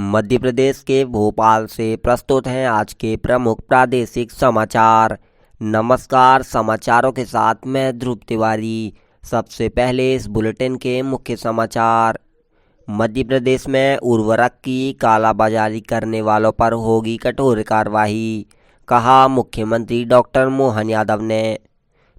मध्य प्रदेश के भोपाल से प्रस्तुत हैं आज के प्रमुख प्रादेशिक समाचार। नमस्कार, समाचारों के साथ मैं ध्रुव तिवारी। सबसे पहले इस बुलेटिन के मुख्य समाचार। मध्य प्रदेश में उर्वरक की कालाबाजारी करने वालों पर होगी कठोर कार्रवाई, कहा मुख्यमंत्री डॉक्टर मोहन यादव ने।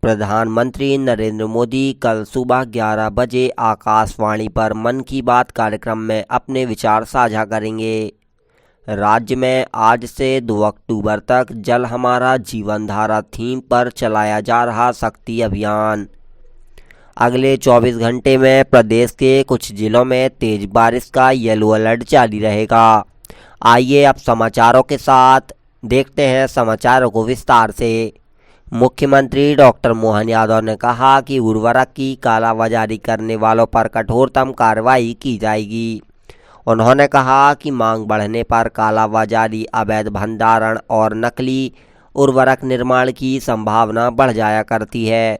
प्रधानमंत्री नरेंद्र मोदी कल सुबह 11 बजे आकाशवाणी पर मन की बात कार्यक्रम में अपने विचार साझा करेंगे। राज्य में आज से 2 अक्टूबर तक जल हमारा जीवन धारा थीम पर चलाया जा रहा शक्ति अभियान। अगले 24 घंटे में प्रदेश के कुछ जिलों में तेज बारिश का येलो अलर्ट जारी रहेगा। आइए अब समाचारों के साथ देखते हैं समाचारों को विस्तार से। मुख्यमंत्री डॉक्टर मोहन यादव ने कहा कि उर्वरक की कालाबाजारी करने वालों पर कठोरतम कार्रवाई की जाएगी। उन्होंने कहा कि मांग बढ़ने पर कालाबाजारी, अवैध भंडारण और नकली उर्वरक निर्माण की संभावना बढ़ जाया करती है।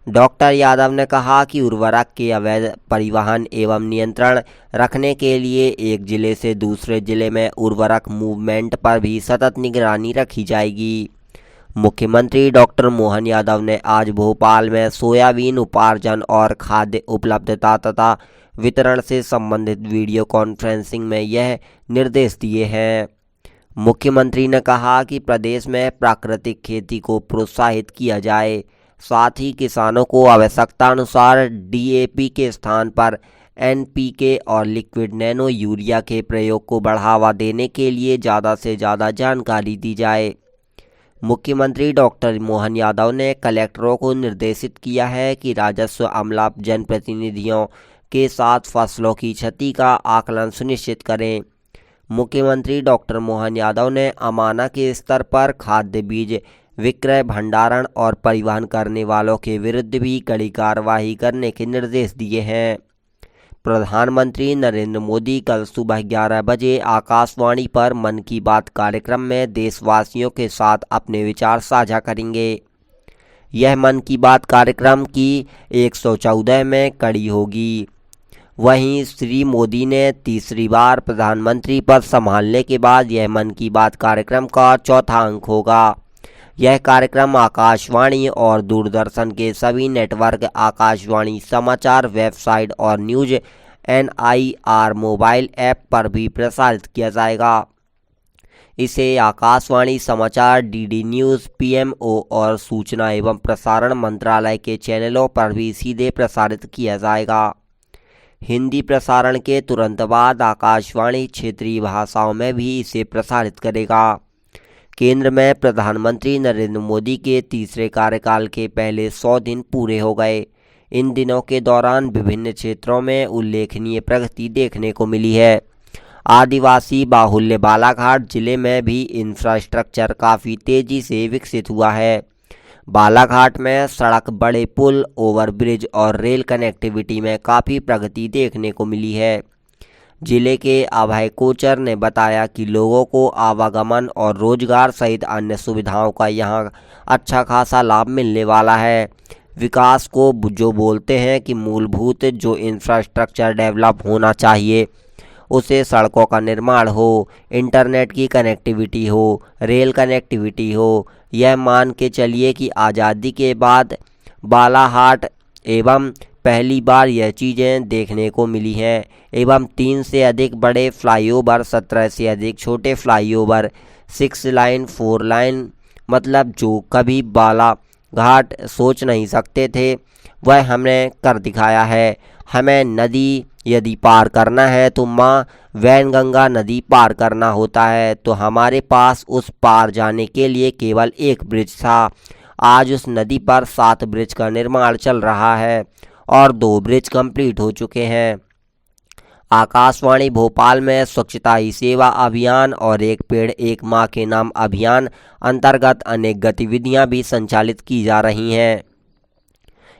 डॉक्टर यादव ने कहा कि उर्वरक के अवैध परिवहन एवं नियंत्रण रखने के लिए एक जिले से दूसरे जिले में उर्वरक मूवमेंट पर भी सतत निगरानी रखी जाएगी। मुख्यमंत्री डॉक्टर मोहन यादव ने आज भोपाल में सोयाबीन उपार्जन और खाद्य उपलब्धता तथा वितरण से संबंधित वीडियो कॉन्फ्रेंसिंग में यह निर्देश दिए हैं। मुख्यमंत्री ने कहा कि प्रदेश में प्राकृतिक खेती को प्रोत्साहित किया जाए, साथ ही किसानों को आवश्यकता अनुसार DAP के स्थान पर NPK और लिक्विड नैनो यूरिया के प्रयोग को बढ़ावा देने के लिए ज़्यादा से ज़्यादा जानकारी दी जाए। मुख्यमंत्री डॉक्टर मोहन यादव ने कलेक्टरों को निर्देशित किया है कि राजस्व अमला जनप्रतिनिधियों के साथ फसलों की क्षति का आकलन सुनिश्चित करें। मुख्यमंत्री डॉक्टर मोहन यादव ने अमाना के स्तर पर खाद्य बीज विक्रय, भंडारण और परिवहन करने वालों के विरुद्ध भी कड़ी कार्रवाई करने के निर्देश दिए हैं। प्रधानमंत्री नरेंद्र मोदी कल सुबह 11 बजे आकाशवाणी पर मन की बात कार्यक्रम में देशवासियों के साथ अपने विचार साझा करेंगे। यह मन की बात कार्यक्रम की 114वें कड़ी होगी। वहीं श्री मोदी ने तीसरी बार प्रधानमंत्री पद संभालने के बाद यह मन की बात कार्यक्रम का चौथा अंक होगा। यह कार्यक्रम आकाशवाणी और दूरदर्शन के सभी नेटवर्क, आकाशवाणी समाचार वेबसाइट और न्यूज NIR मोबाइल ऐप पर भी प्रसारित किया जाएगा। इसे आकाशवाणी समाचार, DD न्यूज़, PMO और सूचना एवं प्रसारण मंत्रालय के चैनलों पर भी सीधे प्रसारित किया जाएगा। हिंदी प्रसारण के तुरंत बाद आकाशवाणी क्षेत्रीय भाषाओं में भी इसे प्रसारित करेगा। केंद्र में प्रधानमंत्री नरेंद्र मोदी के तीसरे कार्यकाल के पहले 100 दिन पूरे हो गए। इन दिनों के दौरान विभिन्न क्षेत्रों में उल्लेखनीय प्रगति देखने को मिली है। आदिवासी बाहुल्य बालाघाट जिले में भी इंफ्रास्ट्रक्चर काफ़ी तेजी से विकसित हुआ है। बालाघाट में सड़क, बड़े पुल, ओवरब्रिज और रेल कनेक्टिविटी में काफ़ी प्रगति देखने को मिली है। जिले के अभय कोचर ने बताया कि लोगों को आवागमन और रोजगार सहित अन्य सुविधाओं का यहां अच्छा खासा लाभ मिलने वाला है। विकास को जो बोलते हैं कि मूलभूत जो इंफ्रास्ट्रक्चर डेवलप होना चाहिए, उसे सड़कों का निर्माण हो, इंटरनेट की कनेक्टिविटी हो, रेल कनेक्टिविटी हो। यह मान के चलिए कि आज़ादी के बाद बालाघाट एवं पहली बार यह चीज़ें देखने को मिली हैं एवं 3 से अधिक बड़े फ्लाईओवर, 17 से अधिक छोटे फ्लाईओवर, 6 लाइन 4 लाइन, मतलब जो कभी बालाघाट सोच नहीं सकते थे वह हमने कर दिखाया है। हमें नदी यदि पार करना है तो माँ वैनगंगा नदी पार करना होता है, तो हमारे पास उस पार जाने के लिए केवल एक ब्रिज था। आज उस नदी पर 7 ब्रिज का निर्माण चल रहा है और 2 ब्रिज कंप्लीट हो चुके हैं। आकाशवाणी भोपाल में स्वच्छता ही सेवा अभियान और एक पेड़ एक माँ के नाम अभियान अंतर्गत अनेक गतिविधियां भी संचालित की जा रही हैं।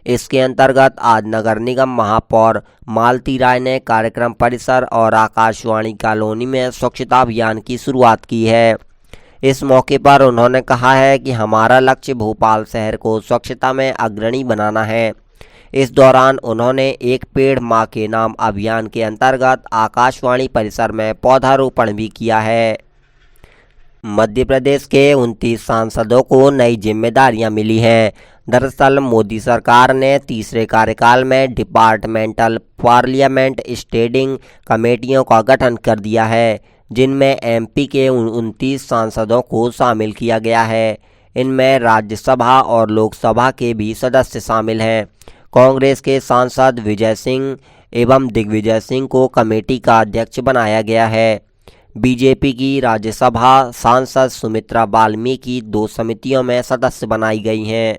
इसके अंतर्गत आज नगर निगम महापौर मालती राय ने कार्यक्रम परिसर और आकाशवाणी कॉलोनी में स्वच्छता अभियान की शुरुआत की है। इस मौके पर उन्होंने कहा है कि हमारा लक्ष्य भोपाल शहर को स्वच्छता में अग्रणी बनाना है। इस दौरान उन्होंने एक पेड़ मां के नाम अभियान के अंतर्गत आकाशवाणी परिसर में पौधारोपण भी किया है। मध्य प्रदेश के 29 सांसदों को नई जिम्मेदारियां मिली हैं। दरअसल मोदी सरकार ने तीसरे कार्यकाल में डिपार्टमेंटल पार्लियामेंट स्टैंडिंग कमेटियों का गठन कर दिया है, जिनमें एमपी के 29 सांसदों को शामिल किया गया है। इनमें राज्यसभा और लोकसभा के भी सदस्य शामिल हैं। कांग्रेस के सांसद विजय सिंह एवं दिग्विजय सिंह को कमेटी का अध्यक्ष बनाया गया है। बीजेपी की राज्यसभा सांसद सुमित्रा वाल्मीकि 2 समितियों में सदस्य बनाई गई हैं।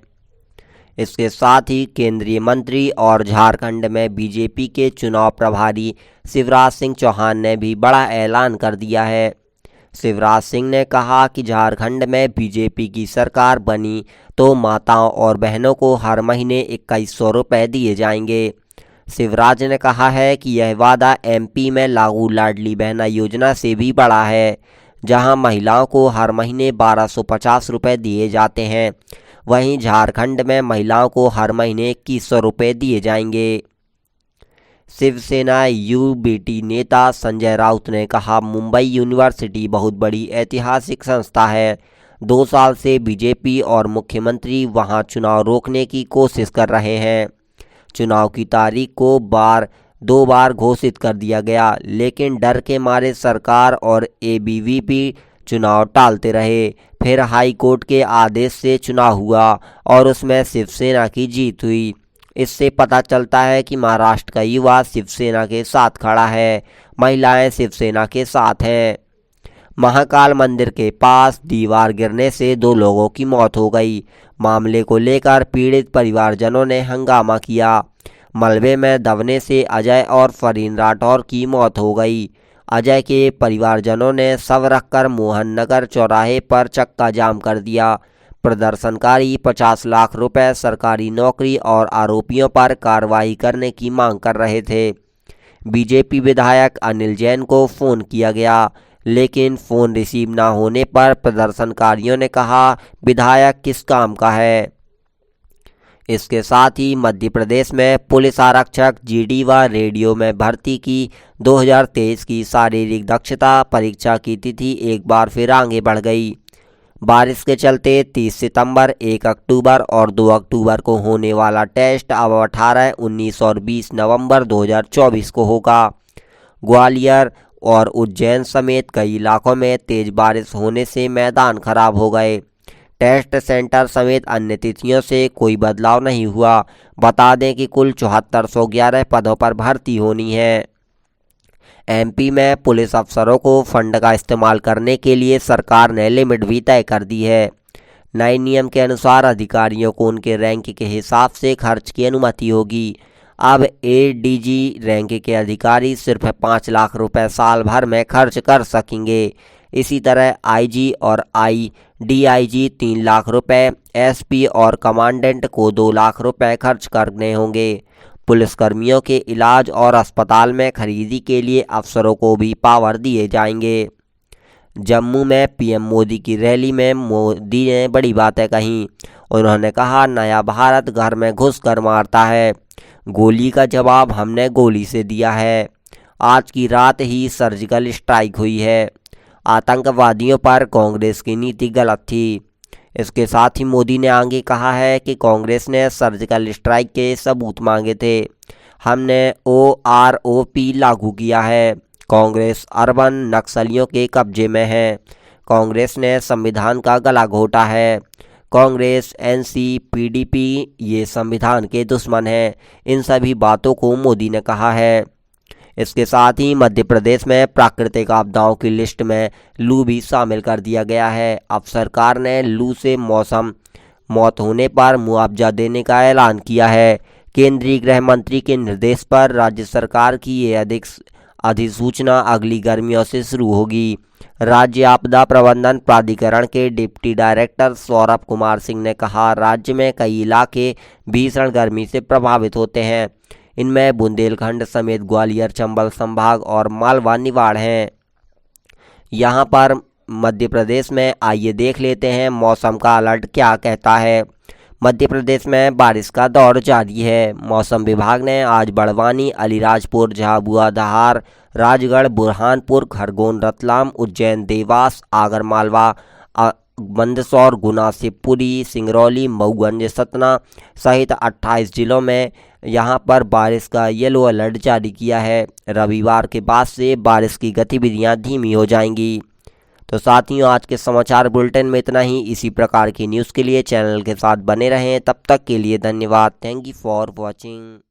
इसके साथ ही केंद्रीय मंत्री और झारखंड में बीजेपी के चुनाव प्रभारी शिवराज सिंह चौहान ने भी बड़ा ऐलान कर दिया है। शिवराज सिंह ने कहा कि झारखंड में बीजेपी की सरकार बनी तो माताओं और बहनों को हर महीने 2100 रुपये दिए जाएंगे। शिवराज ने कहा है कि यह वादा एमपी में लागू लाडली बहना योजना से भी बड़ा है, जहां महिलाओं को हर महीने 1250 रुपये दिए जाते हैं। वहीं झारखंड में महिलाओं को हर महीने 2100 रुपये दिए जाएंगे। शिवसेना यूबीटी नेता संजय राउत ने कहा, मुंबई यूनिवर्सिटी बहुत बड़ी ऐतिहासिक संस्था है। 2 साल से बीजेपी और मुख्यमंत्री वहां चुनाव रोकने की कोशिश कर रहे हैं। चुनाव की तारीख को 2 बार घोषित कर दिया गया, लेकिन डर के मारे सरकार और एबीवीपी चुनाव टालते रहे। फिर हाई कोर्ट के आदेश से चुनाव हुआ और उसमें शिवसेना की जीत हुई। इससे पता चलता है कि महाराष्ट्र का युवा शिवसेना के साथ खड़ा है, महिलाएं शिवसेना के साथ हैं। महाकाल मंदिर के पास दीवार गिरने से 2 लोगों की मौत हो गई। मामले को लेकर पीड़ित परिवारजनों ने हंगामा किया। मलबे में दबने से अजय और फरीन राठौर की मौत हो गई। अजय के परिवारजनों ने शव रखकर मोहन नगर चौराहे पर चक्का जाम कर दिया। प्रदर्शनकारी 50 लाख रुपए, सरकारी नौकरी और आरोपियों पर कार्रवाई करने की मांग कर रहे थे। बीजेपी विधायक अनिल जैन को फ़ोन किया गया, लेकिन फ़ोन रिसीव न होने पर प्रदर्शनकारियों ने कहा, विधायक किस काम का है। इसके साथ ही मध्य प्रदेश में पुलिस आरक्षक जीडी व रेडियो में भर्ती की 2023 की शारीरिक दक्षता परीक्षा की तिथि एक बार फिर आगे बढ़ गई। बारिश के चलते 30 सितंबर, 1 अक्टूबर और 2 अक्टूबर को होने वाला टेस्ट अब 18, 19 और 20 नवंबर 2024 को होगा। ग्वालियर और उज्जैन समेत कई इलाकों में तेज बारिश होने से मैदान खराब हो गए। टेस्ट सेंटर समेत अन्य तिथियों से कोई बदलाव नहीं हुआ। बता दें कि कुल 7411 पदों पर भर्ती होनी है। एमपी में पुलिस अफसरों को फंड का इस्तेमाल करने के लिए सरकार ने लिमिट भी तय कर दी है। नए नियम के अनुसार अधिकारियों को उनके रैंक के हिसाब से खर्च की अनुमति होगी। अब एडीजी रैंक के अधिकारी सिर्फ 5 लाख रुपए साल भर में खर्च कर सकेंगे। इसी तरह आईजी और डीआईजी 3 लाख रुपए, एसपी और कमांडेंट को 2 लाख रुपए खर्च करने होंगे। पुलिसकर्मियों के इलाज और अस्पताल में खरीदी के लिए अफसरों को भी पावर दिए जाएंगे। जम्मू में पीएम मोदी की रैली में मोदी ने बड़ी बातें कहीं। उन्होंने कहा, नया भारत घर में घुस कर मारता है। गोली का जवाब हमने गोली से दिया है। आज की रात ही सर्जिकल स्ट्राइक हुई है। आतंकवादियों पर कांग्रेस की नीति गलत थी। इसके साथ ही मोदी ने आगे कहा है कि कांग्रेस ने सर्जिकल स्ट्राइक के सबूत मांगे थे। हमने OROP लागू किया है। कांग्रेस अर्बन नक्सलियों के कब्जे में है। कांग्रेस ने संविधान का गला घोटा है। कांग्रेस, एनसी, पीडीपी ये संविधान के दुश्मन हैं। इन सभी बातों को मोदी ने कहा है। इसके साथ ही मध्य प्रदेश में प्राकृतिक आपदाओं की लिस्ट में लू भी शामिल कर दिया गया है। अब सरकार ने लू से मौत होने पर मुआवजा देने का ऐलान किया है। केंद्रीय गृह मंत्री के निर्देश पर राज्य सरकार की ये अधिसूचना अगली गर्मियों से शुरू होगी। राज्य आपदा प्रबंधन प्राधिकरण के डिप्टी डायरेक्टर सौरभ कुमार सिंह ने कहा, राज्य में कई इलाके भीषण गर्मी से प्रभावित होते हैं। इनमें बुंदेलखंड समेत ग्वालियर, चंबल संभाग और मालवा निवाड़ हैं। यहाँ पर मध्य प्रदेश में आइए देख लेते हैं मौसम का अलर्ट क्या कहता है। मध्य प्रदेश में बारिश का दौर जारी है। मौसम विभाग ने आज बड़वानी, अलीराजपुर, झाबुआ, धार, राजगढ़, बुरहानपुर, खरगोन, रतलाम, उज्जैन, देवास, आगरमालवा, मंदसौर, गुना, शिवपुरी, सिंगरौली, मऊगंज, सतना सहित 28 जिलों में यहां पर बारिश का येलो अलर्ट जारी किया है। रविवार के बाद से बारिश की गतिविधियां धीमी हो जाएंगी। तो साथियों, आज के समाचार बुलेटिन में इतना ही। इसी प्रकार की न्यूज़ के लिए चैनल के साथ बने रहें। तब तक के लिए धन्यवाद। Thank you for watching.